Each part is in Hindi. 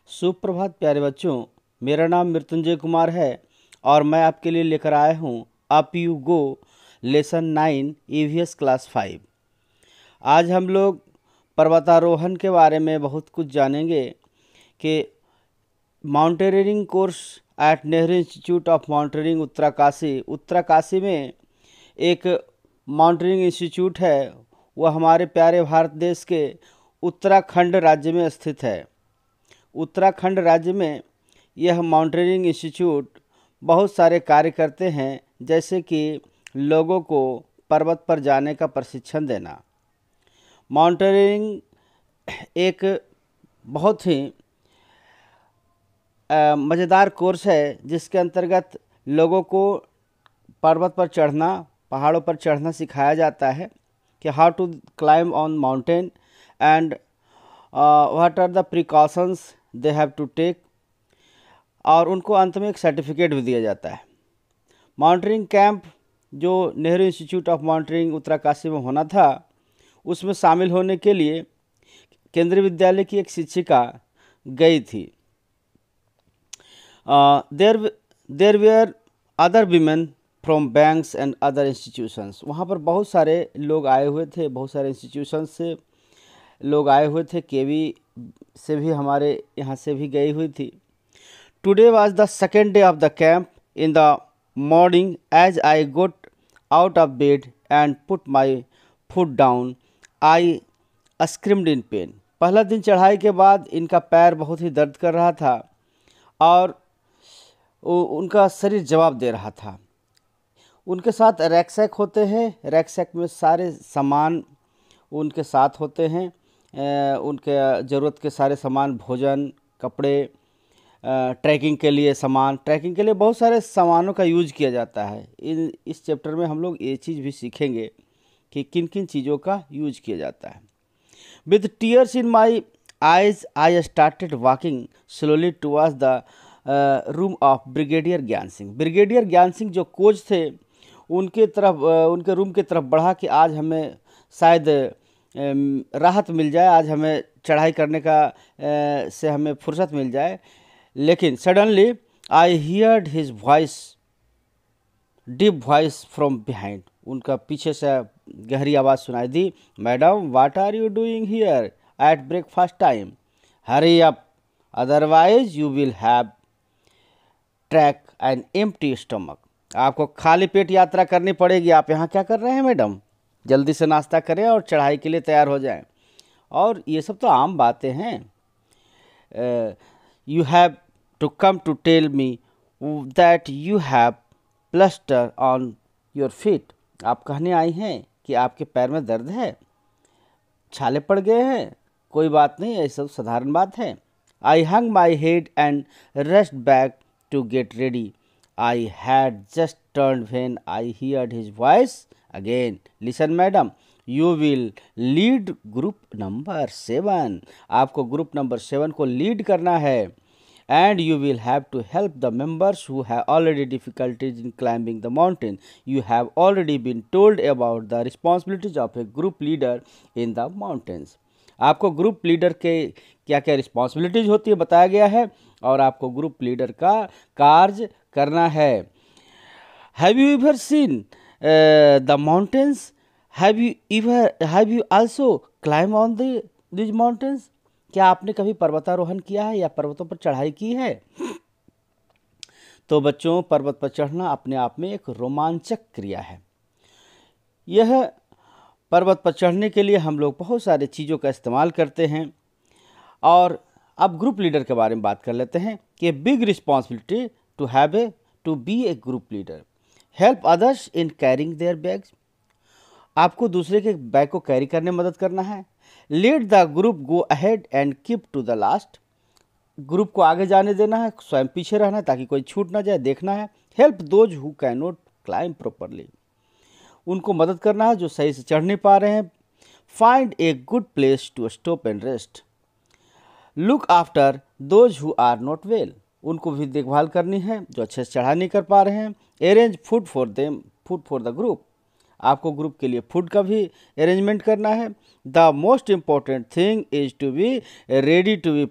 सुप्रभात प्यारे बच्चों, मेरा नाम मृत्युंजय कुमार है और मैं आपके लिए लेकर आया हूँ up you go lesson 9 EVS class 5। आज हम लोग पर्वतारोहण के बारे में बहुत कुछ जानेंगे कि mountaineering course eight Nehru institute of mountaineering Uttarkashi में एक माउंटेनियरिंग इंस्टीट्यूट है। वह हमारे प्यारे भारत देश के उत्तराखंड राज्य में स्थित है। उत्तराखंड राज्य में यह माउंटेनियरिंग इंस्टीट्यूट बहुत सारे कार्य करते हैं, जैसे कि लोगों को पर्वत पर जाने का प्रशिक्षण देना। माउंटेनियरिंग एक बहुत ही मज़ेदार कोर्स है जिसके अंतर्गत लोगों को पर्वत पर चढ़ना, पहाड़ों पर चढ़ना सिखाया जाता है कि how to climb on mountain and what are the precautions they have to take, और उनको अंत में एक सर्टिफिकेट भी दिया जाता है। माउंटेनियरिंग कैंप जो Nehru institute of mountaineering Uttarkashi में होना था, उसमें शामिल होने के लिए केंद्रीय विद्यालय की एक शिक्षिका गई थी। There were other women from banks and other institutions. वहाँ पर बहुत सारे लोग आए हुए थे, बहुत सारे इंस्टीट्यूशंस से लोग आए हुए थे। केवी से भी हमारे यहाँ से भी गई हुई थी। Today was the second day of the camp. In the morning as I got out of bed and put my foot down I screamed in pain. पहला दिन चढ़ाई के बाद इनका पैर बहुत ही दर्द कर रहा था और उनका शरीर जवाब दे रहा था। उनके साथ रैकसैक होते हैं, रैकसैक में सारे सामान उनके साथ होते हैं। उनके ज़रूरत के सारे सामान, भोजन, कपड़े, ट्रैकिंग के लिए सामान, ट्रैकिंग के लिए बहुत सारे सामानों का यूज किया जाता है। इस चैप्टर में हम लोग ये चीज़ भी सीखेंगे कि किन किन चीज़ों का यूज किया जाता है। With tears in my eyes I started walking slowly towards the room of brigadier ज्ञान सिंह। ब्रिगेडियर ज्ञान सिंह जो कोच थे, उनके रूम की तरफ बढ़ा कि आज हमें शायद राहत मिल जाए, आज हमें चढ़ाई करने का से हमें फुर्सत मिल जाए। लेकिन suddenly I heard his voice, deep voice from behind. उनका पीछे से गहरी आवाज़ सुनाई दी, madam what are you doing here at breakfast time, hurry up otherwise you will have track an empty stomach. आपको खाली पेट यात्रा करनी पड़ेगी। आप यहाँ क्या कर रहे हैं मैडम? जल्दी से नाश्ता करें और चढ़ाई के लिए तैयार हो जाएं। और ये सब तो आम बातें हैं। You have to come to tell me that you have plaster on your feet. आप कहने आई हैं कि आपके पैर में दर्द है, छाले पड़ गए हैं। कोई बात नहीं, ये सब साधारण बात है। I hung my head and rest back to get ready. I had just turned when I heard his voice again. Listen madam, you will lead group number 7. आपको ग्रुप नंबर 7 को लीड करना है। And you will have to help the members who have already difficulties in climbing the mountain. You have already been told about the responsibilities of a group leader in the mountains. आपको ग्रुप लीडर के क्या क्या रिस्पॉन्सिबिलिटीज होती है बताया गया है, और आपको ग्रुप लीडर का कार्य करना है। Have you ever seen the mountains? Have you also climb on these mountains? क्या आपने कभी पर्वतारोहण किया है या पर्वतों पर चढ़ाई की है? तो बच्चों, पर्वत पर चढ़ना अपने आप में एक रोमांचक क्रिया है। यह पर्वत पर चढ़ने के लिए हम लोग बहुत सारे चीज़ों का इस्तेमाल करते हैं। और अब ग्रुप लीडर के बारे में बात कर लेते हैं कि big responsibility to be a group leader. Help others in carrying their bags. आपको दूसरे के बैग को कैरी करने में मदद करना है। Lead the group go ahead and keep to the last. Group को आगे जाने देना है, स्वयं पीछे रहना है ताकि कोई छूट ना जाए, देखना है। Help those who can not climb properly. उनको मदद करना है जो सही से चढ़ नहीं पा रहे हैं। Find a good place to stop and rest. Look after those who are not well. उनको भी देखभाल करनी है जो अच्छे से चढ़ा नहीं कर पा रहे हैं। Arrange food for them, food for the group. आपको ग्रुप के लिए फूड का भी अरेंजमेंट करना है। The most important thing is to be ready to be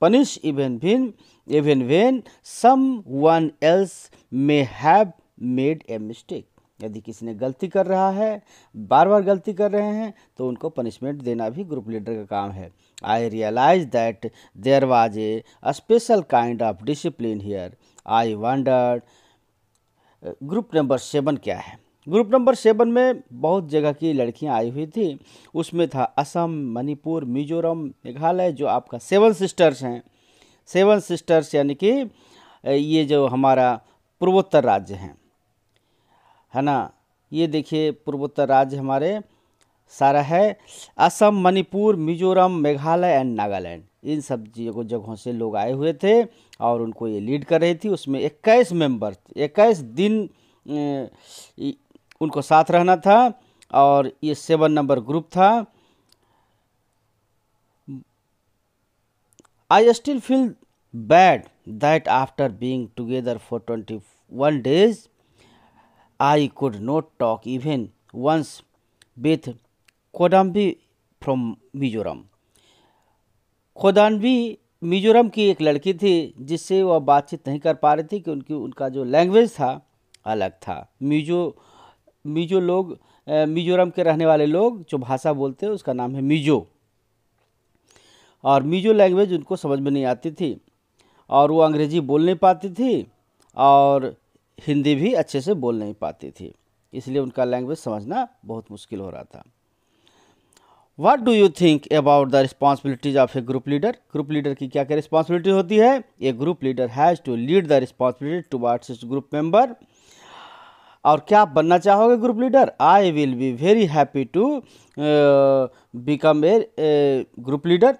punish even when someone else may have made a mistake. यदि किसी ने गलती कर रहा है, बार बार गलती कर रहे हैं, तो उनको पनिशमेंट देना भी ग्रुप लीडर का काम है. I realize that there was a special kind of discipline here. I wondered. Group number 7 क्या है? ग्रुप नंबर 7 में बहुत जगह की लड़कियां आई हुई थी. उसमें था असम, मणिपुर, मिजोरम, मेघालय, जो आपका 7 सिस्टर्स हैं. 7 सिस्टर्स यानी कि ये जो हमारा पूर्वोत्तर राज्य हैं, है ना. ये देखिए पूर्वोत्तर राज्य हमारे सारा है. असम, मणिपुर, मिजोरम, मेघालय एंड नागालैंड, इन सब जगहों से लोग आए हुए थे और उनको ये लीड कर रही थी. उसमें 21 मेंबर, 21 दिन उनको साथ रहना था और ये 7 नंबर ग्रुप था. I still feel bad that after being together for 21 days I could not talk even once with Khodambi from Mizoram. Khodambi Mizoram की एक लड़की थी जिससे वह बातचीत नहीं कर पा रही थी कि उनका जो लैंग्वेज था अलग था. मिजो लोग, मिजोरम के रहने वाले लोग जो भाषा बोलते हैं उसका नाम है मिजो, और मिजो लैंग्वेज उनको समझ में नहीं आती थी और वो अंग्रेजी बोल नहीं पाती थी और हिंदी भी अच्छे से बोल नहीं पाती थी, इसलिए उनका लैंग्वेज समझना बहुत मुश्किल हो रहा था. What do you think about the responsibilities of a group leader? Group leader की क्या क्या रिस्पॉन्सिबिलिटी होती है? A group leader has to lead the responsibility towards his group member. और क्या आप बनना चाहोगे group leader? I will be very happy to become a group leader.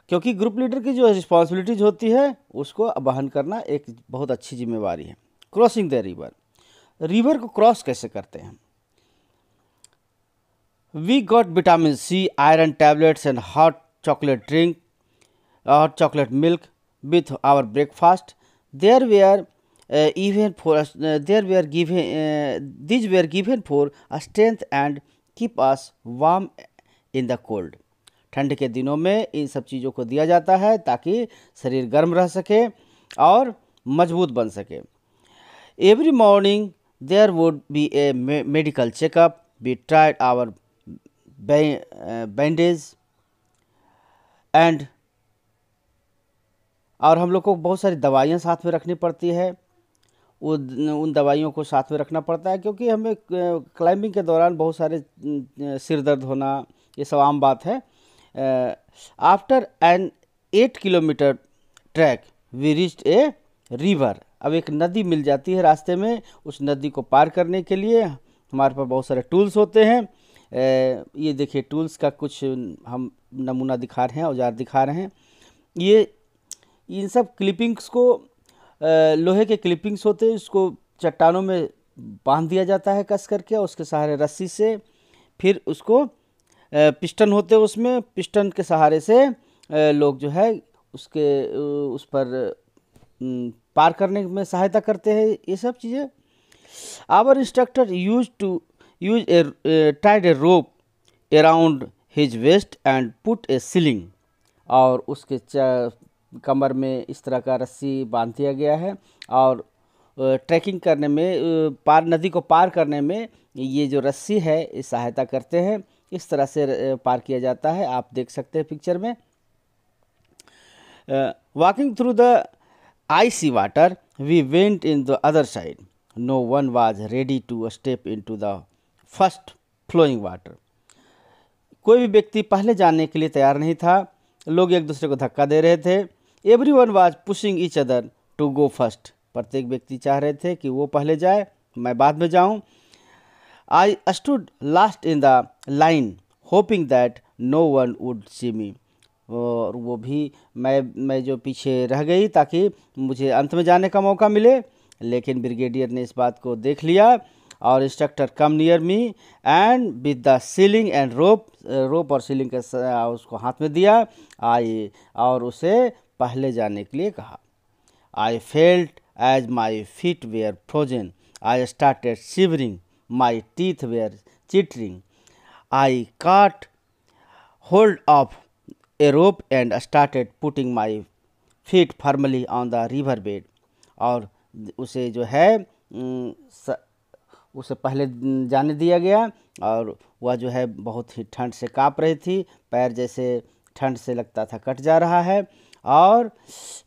क्योंकि ग्रुप लीडर की जो रिस्पॉन्सिबिलिटीज होती है उसको वहन करना एक बहुत अच्छी जिम्मेवारी है. Crossing the river. रिवर को क्रॉस कैसे करते हैं? We got vitamin C, iron tablets and hot chocolate drink, hot chocolate milk with our breakfast. There were these were given for strength and keep us warm in the cold. ठंड के दिनों में इन सब चीज़ों को दिया जाता है ताकि शरीर गर्म रह सके और मजबूत बन सके. Every morning there would be a medical checkup. We tried our bandage and, और हम लोग को बहुत सारी दवाइयाँ साथ में रखनी पड़ती है. उन दवाइयों को साथ में रखना पड़ता है क्योंकि हमें क्लाइंबिंग के दौरान बहुत सारे सिर दर्द होना ये सब आम बात है. After an 8 kilometre track we reached a river. अब एक नदी मिल जाती है रास्ते में. उस नदी को पार करने के लिए हमारे पास बहुत सारे टूल्स होते हैं. ये देखिए टूल्स का कुछ हम नमूना दिखा रहे हैं, औजार दिखा रहे हैं. ये इन सब क्लिपिंग्स को लोहे के क्लिपिंग्स होते हैं, उसको चट्टानों में बांध दिया जाता है कस करके, उसके सहारे रस्सी से. फिर उसको पिस्टन होते हैं, उसमें पिस्टन के सहारे से लोग जो है उस पर पार करने में सहायता करते हैं. ये सब चीज़ें our instructor use tied a rope around his waist and put a ceiling. और उसके कमर में इस तरह का रस्सी बांध दिया गया है और ट्रैकिंग करने में, नदी को पार करने में ये जो रस्सी है इस सहायता करते हैं. इस तरह से पार किया जाता है, आप देख सकते हैं पिक्चर में. Walking through the icy water we went in the other side. No one was ready to step into the first flowing water. कोई भी व्यक्ति पहले जाने के लिए तैयार नहीं था. लोग एक दूसरे को धक्का दे रहे थे. Everyone was pushing each other to go first. प्रत्येक व्यक्ति चाह रहे थे कि वो पहले जाए, मैं बाद में जाऊं. I stood last in the line, hoping that no one would see me. और वो भी मैं जो पीछे रह गई ताकि मुझे अंत में जाने का मौका मिले. लेकिन ब्रिगेडियर ने इस बात को देख लिया और instructor come near me and with the sling and rope और सीलिंग के उसको हाथ में दिया. आई और उसे पहले जाने के लिए कहा. I felt as my feet were frozen. I started shivering. My teeth were chattering. I caught hold of a rope and started putting my feet firmly on the river bed। और उसे जो है उसे पहले जाने दिया गया और वह जो है बहुत ही ठंड से काँप रही थी, पैर जैसे ठंड से लगता था कट जा रहा है, और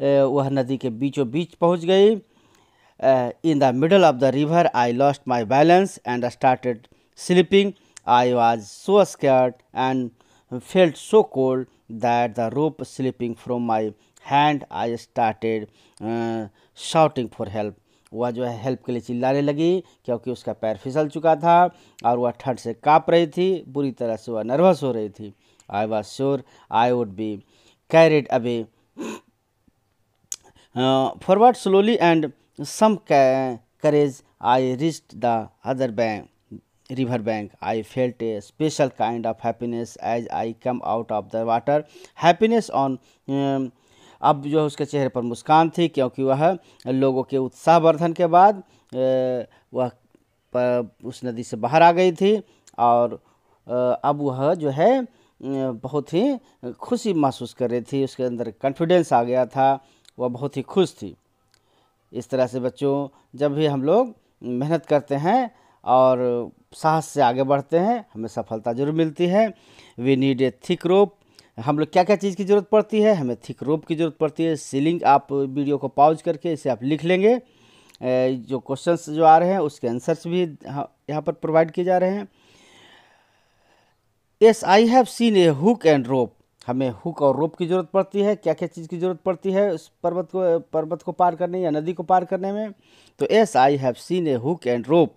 वह नदी के बीचों बीच पहुंच गई। In the middle of the river I lost my balance and started slipping. I was so scared and felt so cold that the rope slipping from my hand I started shouting for help. वह जो है हेल्प के लिए चिल्लाने लगी क्योंकि उसका पैर फिसल चुका था और वह ठंड से काँप रही थी, बुरी तरह से वह नर्वस हो रही थी। I was sure I would be carried away forward slowly and some courage I reached the other river bank. I felt a special kind of happiness as I come out of the water. Happiness on अब जो है उसके चेहरे पर मुस्कान थी क्योंकि वह लोगों के उत्साहवर्धन के बाद वह उस नदी से बाहर आ गई थी और अब वह जो है बहुत ही खुशी महसूस कर रही थी, उसके अंदर कॉन्फिडेंस आ गया था, वह बहुत ही खुश थी। इस तरह से बच्चों जब भी हम लोग मेहनत करते हैं और साहस से आगे बढ़ते हैं हमें सफलता जरूर मिलती है। वी नीड ए थिक रोप। हम लोग क्या क्या चीज़ की ज़रूरत पड़ती है? हमें थिक रोप की ज़रूरत पड़ती है। सीलिंग आप वीडियो को पॉज करके इसे आप लिख लेंगे। जो क्वेश्चंस जो आ रहे हैं उसके आंसर्स भी यहाँ पर प्रोवाइड किए जा रहे हैं। Yes I have seen a hook and rope. हमें हुक और रोप की ज़रूरत पड़ती है। क्या क्या चीज़ की ज़रूरत पड़ती है उस पर्वत को पार करने या नदी को पार करने में? तो yes I have seen a hook and rope.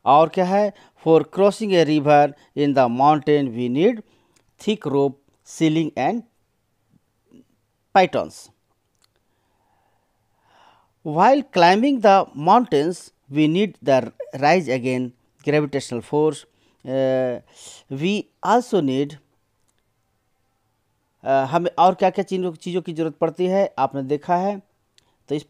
और क्या है? For crossing a river in the mountain we need thick rope, sling and pitons. While climbing the mountains, we need the rise again gravitational force. We also need हमें और क्या क्या चीज़ों की ज़रूरत पड़ती है आपने देखा है। तो इस